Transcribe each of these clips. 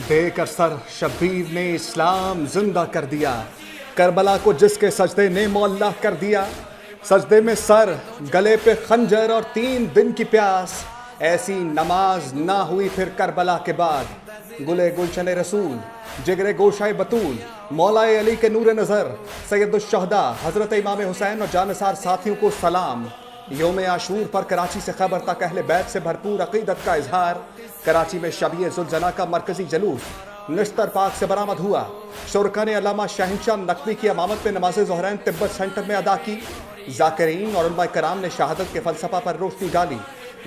دے کر سر شبیر نے اسلام زندہ کر دیا، کربلا کو جس کے سجدے نے مولا کر دیا، سجدے میں سر، گلے پہ خنجر اور 3 دن کی پیاس، ایسی نماز نہ ہوئی پھر کربلا کے بعد۔ گلے گلشن رسول، جگرے گوشہ بطول، مولا علی کے نور نظر، سید الشہداء حضرت امام حسین اور جانثار ساتھیوں کو سلام۔ یوم عاشور پر کراچی سے خیبر تک اہل بیت سے بھرپور عقیدت کا اظہار۔ کراچی میں شب ذوالجناح کا مرکزی جلوس نشتر پاک سے برآمد ہوا۔ شرکا نے علامہ شہنشاہ نقوی کی امامت میں نماز ظہرین تبت سینٹر میں ادا کی۔ ذاکرین اور علماء کرام نے شہادت کے فلسفہ پر روشنی ڈالی۔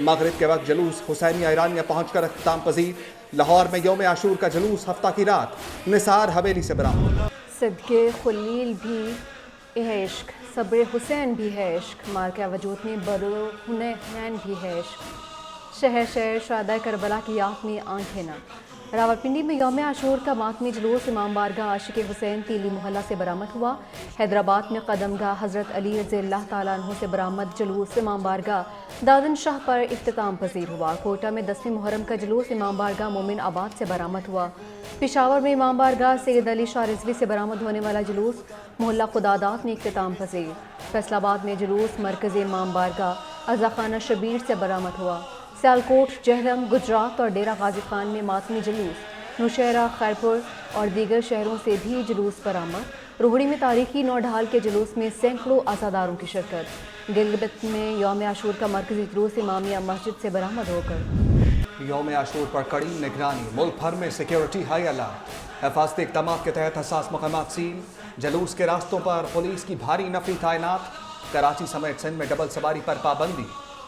مغرب کے وقت جلوس حسینیہ ایرانیہ پہنچ کر اختتام پذیر۔ لاہور میں یوم عاشور کا جلوس ہفتہ کی رات نثار حویلی سے برآمد۔ صدقے خلیل بھی ہے عشق، صبر حسین بھی ہے عشق، مارکہ وجود میں برو حنین بھی ہے عشق، شہر شہر شہدائے کربلا کی یاد میں آنکھیں نہ۔ راولپنڈی میں یوم عاشور کا ماتمی جلوس امام بارگاہ عاشق حسین تیلی محلہ سے برآمد ہوا۔ حیدرآباد میں قدم گاہ حضرت علی رضی اللہ تعالیٰ عنہ سے برآمد جلوس امام بارگاہ دادن شاہ پر اختتام پذیر ہوا۔ کوئٹہ میں 10ویں محرم کا جلوس امام بارگاہ مومن آباد سے برآمد ہوا۔ پشاور میں امام بارگاہ سید علی شاہ رضوی سے برآمد ہونے والا جلوس محلہ خداداد میں اختتام پذیر۔ فیصل آباد میں جلوس مرکزی امام بارگاہ عزا خانہ شبیر سے برآمد ہوا۔ سیالکوٹ، جہلم، گجرات اور ڈیرہ غازی خان میں ماتمی جلوس، نوشہرہ، خیرپور اور دیگر شہروں سے بھی جلوس برآمد۔ روہڑی میں تاریخی نوڈھال کے جلوس میں سینکڑوں عزاداروں کی شرکت۔ گلگت میں یوم عاشور کا مرکزی جلوس امامیہ مسجد سے برآمد ہو کر یوم عاشور پر کڑی نگرانی، ملک بھر میں سیکیورٹی ہائی الرٹ، حفاظتی اقدامات کے تحت حساس مقامات سیل، جلوس کے راستوں پر پولیس کی بھاری نفری تعینات۔ کراچی سمیت سندھ میں ڈبل سواری پر پابندی۔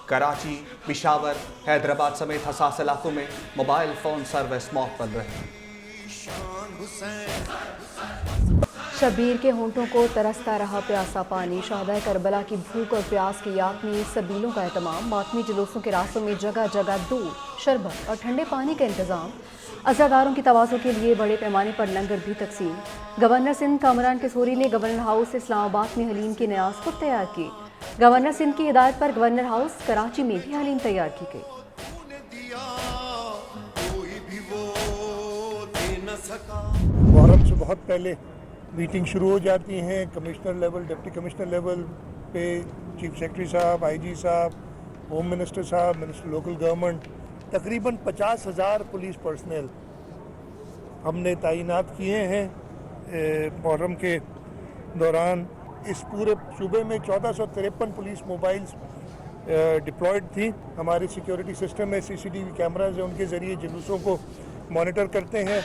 کراچی، پشاور، حیدرآباد سمیت حساس علاقوں میں موبائل فون سروس معطل رہی۔ شبیر کے ہونٹوں کو ترستا رہا پیاسا پانی، شہدائے کربلا کی بھوک اور پیاس کی یاد میں سبیلوں کا اہتمام، ماتمی جلوسوں کے راستوں میں جگہ جگہ دودھ، شربت اور ٹھنڈے پانی کا انتظام، عزاداروں کی تواضع کے لیے بڑے پیمانے پر لنگر بھی تقسیم۔ گورنر سندھ کامران کسوری نے گورنر ہاؤس اسلام آباد میں حلیم کی نیاز خود تیار کی۔ گورنر سندھ کی ہدایت پر گورنر ہاؤس کراچی میں بھی حلیم تیار کی گئی۔ محرم سے بہت پہلے میٹنگ شروع ہو جاتی ہیں، commissioner level, deputy commissioner level پہ چیف سیکرٹری صاحب، آئی جی صاحب، ہوم منسٹر صاحب، منسٹر لوکل گورنمنٹ، تقریباً 50,000 پولیس پرسنل ہم نے تعینات کیے ہیں محرم کے دوران۔ اس پورے صوبے میں 1453 پولیس موبائلز ڈپلائڈ تھی۔ ہمارے سیکیورٹی سسٹم میں CCTV کیمراز ہیں، ان کے ذریعے جلوسوں کو مانیٹر کرتے ہیں۔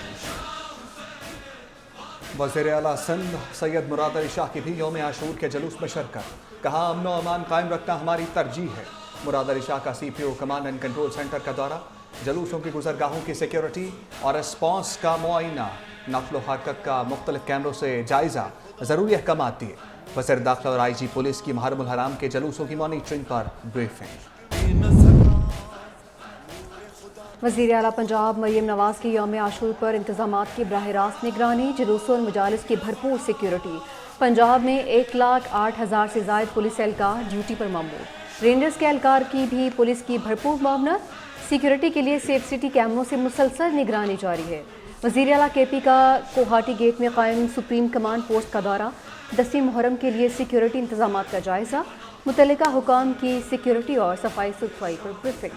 وزیر اعلیٰ سندھ سید مراد علی شاہ کی بھی یوم عاشور کے جلوس میں شرکت، کہا امن و امان قائم رکھنا ہماری ترجیح ہے۔ مراد علی شاہ کا CPO command and control centre کا دورہ، جلوسوں کی گزرگاہوں کی سیکیورٹی اور رسپانس کا معائنہ، نقل و حرکت کا مختلف کیمروں سے جائزہ، ضروری احکامات دیے۔ وزیر داخلہ اور IG پولیس کی محرم الحرام کے جلوسوں کی مانیٹرنگ پر بریفنگ۔ وزیر اعلیٰ پنجاب مریم نواز کی یوم عاشور پر انتظامات کی براہ راست نگرانی، جلوسوں اور مجالس کی بھرپور سیکیورٹی۔ پنجاب میں 1,08,000 سے زائد پولیس اہلکار ڈیوٹی پر مامور، رینجرز کے اہلکار کی بھی پولیس کی بھرپور معاونت۔ سیکیورٹی کے لیے سیف سٹی کیمروں سے مسلسل نگرانی جاری ہے۔ وزیر اعلیٰ KP کا کوہاٹی گیٹ میں قائم سپریم کمانڈ پوسٹ کا دورہ، 10ویں محرم کے لیے سیکیورٹی انتظامات کا جائزہ، متعلقہ حکام کی سیکیورٹی اور صفائی ستھرائی پر بریفنگ۔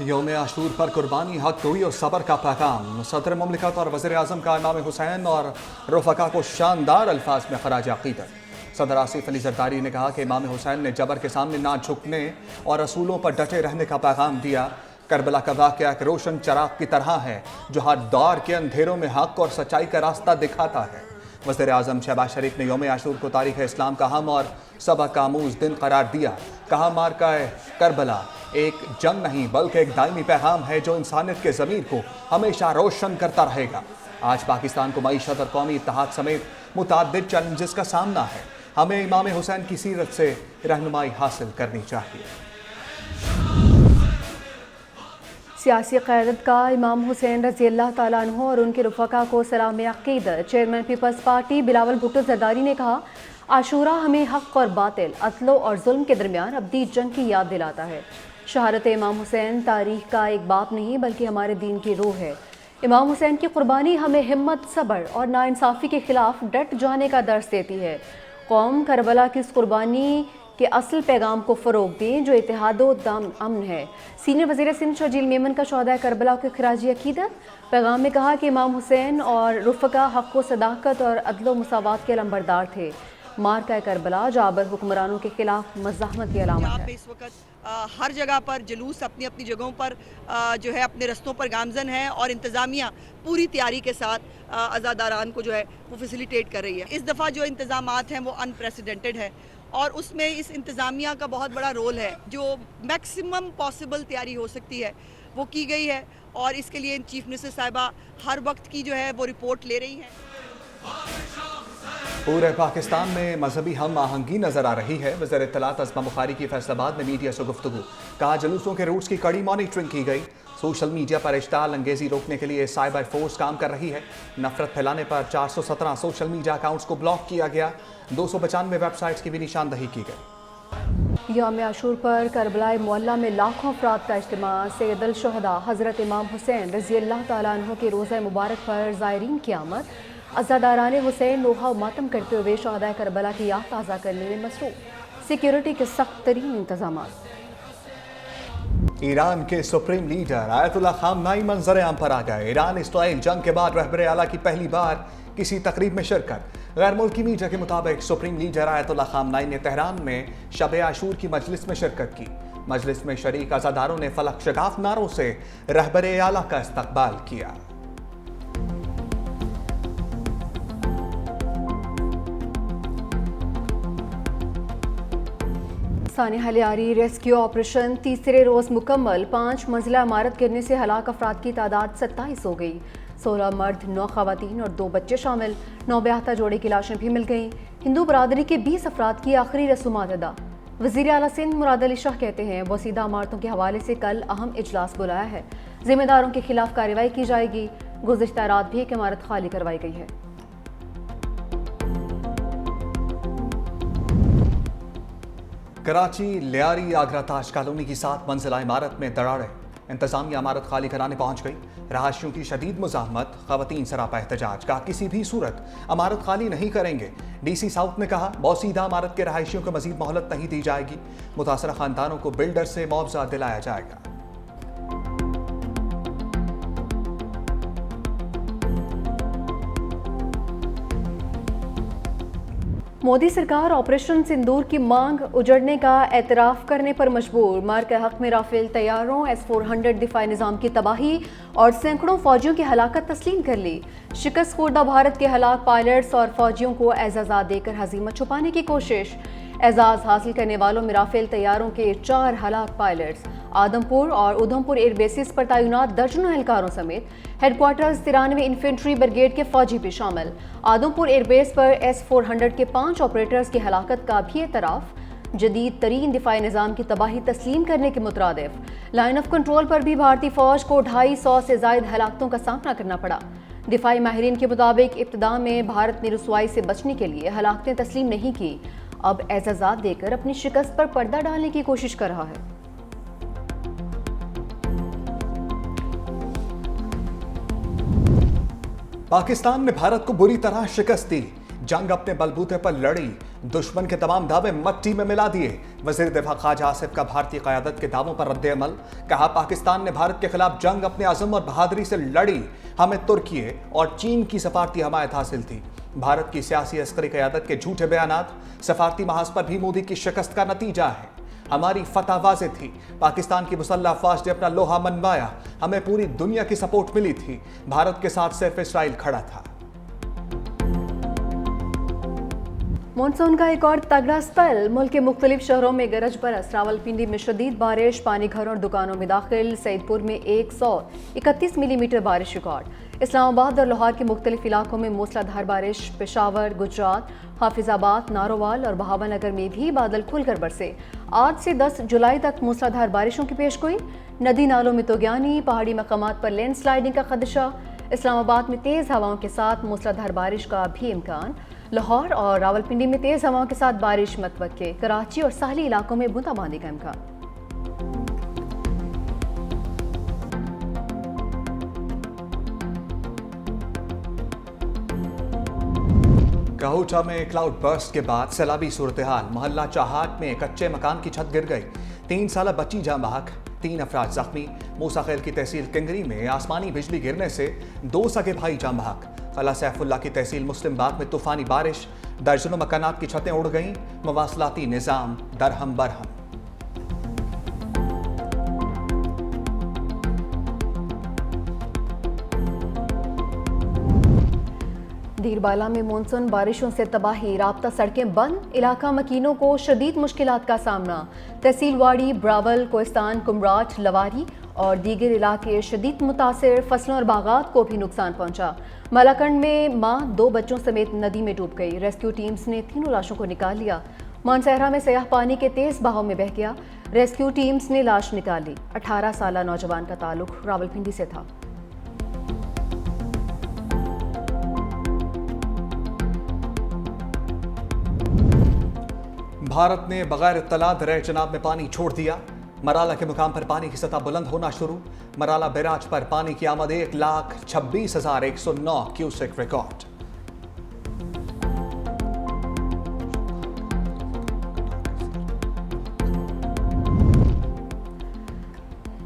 یوم عاشور پر قربانی، حق گوئی اور صبر کا پیغام، صدر مملکت اور وزیر اعظم کا امام حسین اور رفقا کو شاندار الفاظ میں خراج عقیدت۔ صدر آصف علی زرداری نے کہا کہ امام حسین نے جبر کے سامنے نہ جھکنے اور اصولوں پر ڈٹے رہنے کا پیغام دیا۔ کربلا کا واقعہ ایک روشن چراغ کی طرح ہے جو ہر دور کے اندھیروں میں حق اور سچائی کا راستہ دکھاتا ہے۔ وزیر اعظم شہباز شریف نے یوم عاشور کو تاریخ اسلام کا اہم اور سبق آموز دن قرار دیا، کہا مارکہ کربلا ایک جنگ نہیں بلکہ ایک دائمی پیغام ہے جو انسانیت کے ضمیر کو ہمیشہ روشن کرتا رہے گا۔ آج پاکستان کو معیشت اور قومی اتحاد سمیت متعدد چیلنجز کا سامنا ہے، ہمیں امام حسین کی سیرت سے رہنمائی حاصل کرنی چاہیے۔ سیاسی قیادت کا امام حسین رضی اللہ تعالیٰ عنہ اور ان کے رفقا کو سلام عقیدت۔ چیئرمین پیپلز پارٹی بلاول بھٹو زرداری نے کہا عاشورہ ہمیں حق اور باطل، عدل اور ظلم کے درمیان ابدی جنگ کی یاد دلاتا ہے۔ شہادت امام حسین تاریخ کا ایک باب نہیں بلکہ ہمارے دین کی روح ہے۔ امام حسین کی قربانی ہمیں ہمت، صبر اور ناانصافی کے خلاف ڈٹ جانے کا درس دیتی ہے۔ قوم کربلا کی اس قربانی کے اصل پیغام کو فروغ دیں جو اتحاد و امن ہے۔ سینئر وزیر سندھ شرجیل میمن کا شہداء کربلا کو خراج عقیدت۔ پیغام میں کہا کہ امام حسین اور رفقا حق و صداقت اور عدل و مساوات کے علمبردار تھے۔ مارکہ کربلا جابر حکمرانوں کے خلاف مزاحمت کی علامت ہے۔ اس وقت ہر جگہ پر جلوس اپنی اپنی جگہوں پر جو ہے اپنے رستوں پر گامزن ہے اور انتظامیہ پوری تیاری کے ساتھ عزاداران کو جو ہے وہ فیسیلیٹیٹ کر رہی ہے۔ اس دفعہ جو انتظامات ہیں وہ انپریسیڈنٹڈ ہے اور اس میں اس انتظامیہ کا بہت بڑا رول ہے۔ جو میکسیمم پاسبل تیاری ہو سکتی ہے وہ کی گئی ہے اور اس کے لیے چیف منسٹر صاحبہ ہر وقت کی جو ہے وہ رپورٹ لے رہی ہیں۔ پورے پاکستان میں مذہبی ہم آہنگی نظر آ رہی ہے۔ وزیر اطلاعات عظمہ بخاری کی فیصل آباد میں میڈیا سے گفتگو، کہا جلوسوں کے روٹس کی کڑی مانیٹرنگ کی گئی۔ سوشل میڈیا پر اشتعال انگیزی روکنے کے لیے سائبر فورس کام کر رہی ہے۔ نفرت پھیلانے پر 417 سوشل میڈیا اکاؤنٹس کو بلاک کیا گیا، 295 ویب سائٹس کی بھی نشاندہی کی گئی۔ یوم عاشور پر کربلا معلیٰ میں لاکھوں افراد کا اجتماع۔ سید الشہداء حضرت امام حسین رضی اللہ تعالیٰ عنہ کے روزہ مبارک پر زائرین کی آمد۔ عزاداران حسین نوحہ و ماتم کرتے ہوئے شہداء کربلا کی یاد تازہ کرنے میں مصروف۔ سیکیورٹی کے سخت ترین انتظامات۔ ایران کے سپریم لیڈر آیت اللہ خامنائی منظر عام پر آ گئے۔ ایران اسرائیل جنگ کے بعد رہبر اعلیٰ کی پہلی بار کسی تقریب میں شرکت۔ غیر ملکی میڈیا کے مطابق سپریم لیڈر آیت اللہ خامنائی نے تہران میں شب عاشور کی مجلس میں شرکت کی۔ مجلس میں شریک عزاداروں نے فلک شگاف نعروں سے رہبر اعلیٰ کا استقبال کیا۔ سانحہ لیاری ریسکیو آپریشن تیسرے روز مکمل۔ 5 منزلہ عمارت گرنے سے ہلاک افراد کی تعداد 27 ہو گئی۔ 16 مرد، 9 خواتین اور 2 بچے شامل۔ 9 بیاہتہ جوڑے کی لاشیں بھی مل گئیں۔ ہندو برادری کے 20 افراد کی آخری رسومات ادا۔ وزیر اعلیٰ سندھ مراد علی شاہ کہتے ہیں بوسیدہ عمارتوں کے حوالے سے کل اہم اجلاس بلایا ہے، ذمہ داروں کے خلاف کارروائی کی جائے گی۔ گزشتہ رات بھی ایک عمارت خالی کروائی گئی ہے۔ کراچی لیاری آگرہ تاج کالونی کی 7 منزلہ عمارت میں دراڑیں۔ انتظامیہ عمارت خالی کرانے پہنچ گئی۔ رہائشیوں کی شدید مزاحمت، خواتین سراپا احتجاج، کہا کسی بھی صورت عمارت خالی نہیں کریں گے۔ ڈی سی ساؤتھ نے کہا بوسیدہ عمارت کے رہائشیوں کو مزید مہلت نہیں دی جائے گی، متاثرہ خاندانوں کو بلڈر سے معاوضہ دلایا جائے گا۔ مودی سرکار آپریشن سندور کی مانگ اجڑنے کا اعتراف کرنے پر مجبور۔ مارکہ حق میں رافیل طیاروں S-400 دفاعی نظام کی تباہی اور سینکڑوں فوجیوں کی ہلاکت تسلیم کر لی۔ شکست خوردہ بھارت کے ہلاک پائلٹس اور فوجیوں کو اعزازات دے کر ہزیمت چھپانے کی کوشش۔ اعزاز حاصل کرنے والوں میں رافیل طیاروں کے 4 ہلاک پائلٹس، آدمپور اور ادھمپور ایئر بیسز پر تعینات درجنوں اہلکاروں سمیت ہیڈ کوارٹرز 93 انفینٹری بریگیڈ کے فوجی بھی شامل۔ آدمپور ایئر بیس پر S-400 کے 5 آپریٹرز کی ہلاکت کا بھی اعتراف۔ جدید ترین دفاعی نظام کی تباہی تسلیم کرنے کے مترادف لائن آف کنٹرول پر بھی بھارتی فوج کو 250 سے زائد ہلاکتوں کا سامنا کرنا پڑا۔ دفاعی ماہرین کے مطابق ابتدا میں بھارت نے رسوائی سے بچنے کے لیے ہلاکتیں تسلیم نہیں کی، اب اعزازات دے کر اپنی شکست پر پردہ ڈالنے کی کوشش کر رہا ہے۔ پاکستان نے بھارت کو بری طرح شکست دی، جنگ اپنے بلبوتے پر لڑی، دشمن کے تمام دعوے مٹی میں ملا دیے۔ وزیر دفاع خواجہ آصف کا بھارتی قیادت کے دعووں پر رد عمل، کہا پاکستان نے بھارت کے خلاف جنگ اپنے عزم اور بہادری سے لڑی، ہمیں ترکی اور چین کی سفارتی حمایت حاصل تھی۔ بھارت کی سیاسی عسکری قیادت کے جھوٹے بیانات سفارتی محاذ پر بھی مودی کی شکست کا نتیجہ ہے۔ ہماری فتح واضح تھی، پاکستان کی مسلح افواج نے اپنا لوہا منوایا، ہمیں پوری دنیا کی سپورٹ ملی تھی، بھارت کے ساتھ صرف اسرائیل کھڑا تھا۔ مونسون کا ایک اور تگڑا سپیل، ملک کے مختلف شہروں میں گرج برس، راولپنڈی میں شدید بارش، پانی گھروں اور دکانوں میں داخل، سعید پور میں 131 ملی میٹر بارش ریکارڈ۔ اسلام آباد اور لاہور کے مختلف علاقوں میں موسلا دھار بارش، پشاور، گجرات، حافظ آباد، ناروال اور بہاول نگر میں بھی بادل کھل کر برسے۔ آج سے 10 جولائی تک موسلا دھار بارشوں کی پیش گوئی۔ ندی نالوں میں طغیانی، پہاڑی مقامات پر لینڈ سلائیڈنگ کا خدشہ۔ اسلام آباد میں تیز ہواؤں کے ساتھ موسلا دھار بارش کا بھی امکان۔ لاہور اور راولپنڈی میں تیز ہواؤں کے ساتھ بارش متوقع۔ کراچی اور ساحلی علاقوں میں بوندا باندی کا امکان۔ کہوٹا میں کلاؤڈ برسٹ کے بعد سیلابی صورتحال. محلہ چاہاٹ میں کچے مکان کی چھت گر گئی. 3 سالہ بچی جاں بحق، 3 افراد زخمی. موسیٰ خیل کی تحصیل کنگری میں آسمانی بجلی گرنے سے 2 سگے بھائی جاں بحق. قلعہ سیف اللہ کی تحصیل مسلم باغ میں طوفانی بارش، درجنوں مکانات کی چھتیں اڑ گئیں. مواصلاتی نظام درہم برہم. دیر بالا میں مونسون بارشوں سے تباہی، رابطہ سڑکیں بند، علاقہ مکینوں کو شدید مشکلات کا سامنا. تحصیل واڑی، براول، کوہستان، کمراٹ، لواری اور دیگر علاقے شدید متاثر. فصلوں اور باغات کو بھی نقصان پہنچا. مالاکنڈ میں ماں 2 بچوں سمیت ندی میں ڈوب گئی. ریسکیو ٹیمز نے 3 لاشوں کو نکال لیا. مانسہرہ میں سیاح پانی کے تیز بہاؤ میں بہہ گیا. ریسکیو ٹیمز نے لاش نکالی. 18 سالہ نوجوان کا تعلق راولپنڈی سے تھا. بھارت نے بغیر اطلاع دریا چناب میں پانی چھوڑ دیا. مرالا کے مقام پر پانی کی سطح بلند ہونا شروع. مرالا بیراج پر پانی کی آمد 1,26,109 کیوسک ریکارڈ.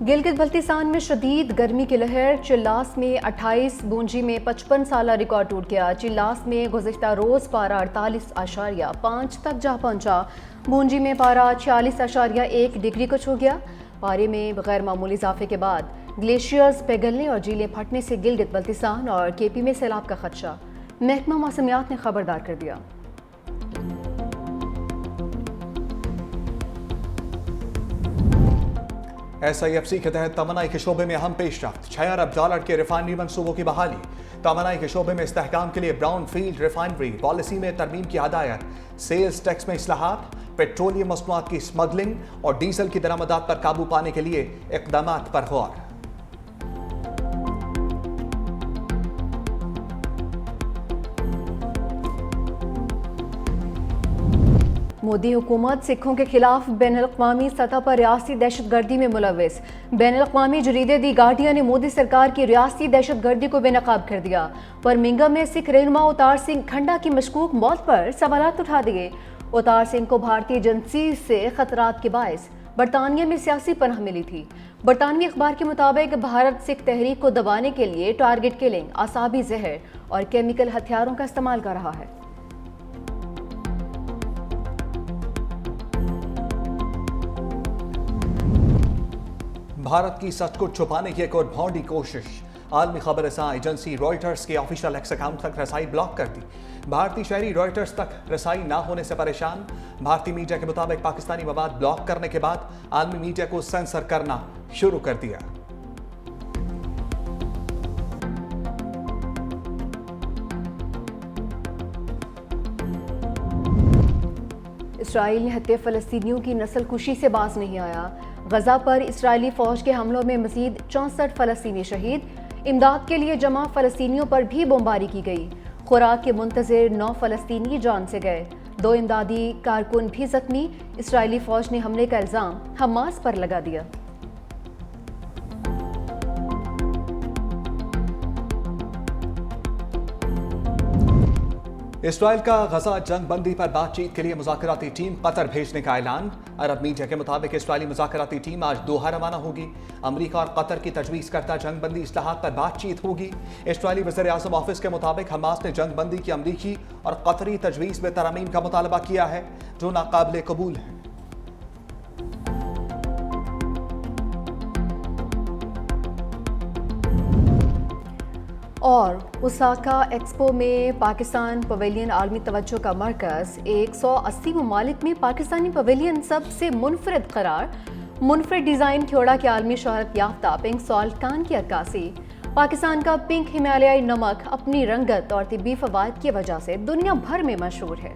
گلگت بلتستان میں شدید گرمی کی لہر. چلاس میں 28، بونجی میں 55 سالہ ریکارڈ ٹوٹ گیا. چلاس میں گزشتہ روز پارہ 48.5 تک جا پہنچا. بونجی میں پارہ 46.1 ڈگری کو چھو گیا. پارے میں غیر معمولی اضافے کے بعد گلیشیئرز پگھلنے اور جھیلیں پھٹنے سے گلگت بلتستان اور کے پی میں سیلاب کا خدشہ. محکمہ موسمیات نے خبردار کر دیا. SIFC کے تحت توانائی کے شعبے میں اہم پیش رفت. 6 ارب ڈالر کے ریفائنری منصوبوں کی بحالی. توانائی کے شعبے میں استحکام کے لیے براؤن فیلڈ ریفائنری پالیسی میں ترمیم کی ہدایت. سیلز ٹیکس میں اصلاحات. پیٹرولیم مصنوعات کی سمگلنگ اور ڈیزل کی درآمدات پر قابو پانے کے لیے اقدامات پر غور. مودی حکومت سکھوں کے خلاف بین الاقوامی سطح پر ریاستی دہشت گردی میں ملوث. بین الاقوامی جریدے دی گارڈین نے مودی سرکار کی ریاستی دہشت گردی کو بے نقاب کر دیا. برمنگھم میں سکھ رہنما اوتار سنگھ کھنڈا کی مشکوک موت پر سوالات اٹھا دیے. اوتار سنگھ کو بھارتی ایجنسی سے خطرات کے باعث برطانیہ میں سیاسی پناہ ملی تھی. برطانوی اخبار کے مطابق بھارت سکھ تحریک کو دبانے کے لیے ٹارگٹ کلنگ، اعصابی زہر اور کیمیکل ہتھیاروں کا استعمال کر رہا ہے. بھارت کی سچ کو چھپانے کی ایک اور بھونڈی کوشش. عالمی خبر رساں ایجنسی رائٹرز کے آفیشیل ایکس اکاؤنٹ تک رسائی بلاک کر دی. بھارتی شہری رائٹرز تک رسائی نہ ہونے سے پریشان. بھارتی میڈیا کے مطابق پاکستانی مواد بلاک کرنے کے بعد عالمی میڈیا کو سینسر کرنا شروع کر دیا. اسرائیل نہتے فلسطینیوں کی نسل کشی سے باز نہیں آیا. غزہ پر اسرائیلی فوج کے حملوں میں مزید 64 فلسطینی شہید. امداد کے لیے جمع فلسطینیوں پر بھی بمباری کی گئی. خوراک کے منتظر 9 فلسطینی جان سے گئے. 2 امدادی کارکن بھی زخمی. اسرائیلی فوج نے حملے کا الزام حماس پر لگا دیا. اسرائیل کا غزہ جنگ بندی پر بات چیت کے لیے مذاکراتی ٹیم قطر بھیجنے کا اعلان. عرب میڈیا کے مطابق اسرائیلی مذاکراتی ٹیم آج دوحہ روانہ ہوگی. امریکہ اور قطر کی تجویز کردہ جنگ بندی اصلاحات پر بات چیت ہوگی. اسرائیلی وزیر اعظم آفس کے مطابق حماس نے جنگ بندی کی امریکی اور قطری تجویز میں ترامیم کا مطالبہ کیا ہے جو ناقابل قبول ہے. اور اوساکا ایکسپو میں پاکستان پویلین عالمی توجہ کا مرکز. 180 ممالک میں پاکستانی پویلین سب سے منفرد قرار. منفرد ڈیزائن کھیوڑا کے عالمی شہرت یافتہ پنک سالٹ کان کی عکاسی. پاکستان کا پنک ہمالیائی نمک اپنی رنگت اور طبی فوائد کی وجہ سے دنیا بھر میں مشہور ہے.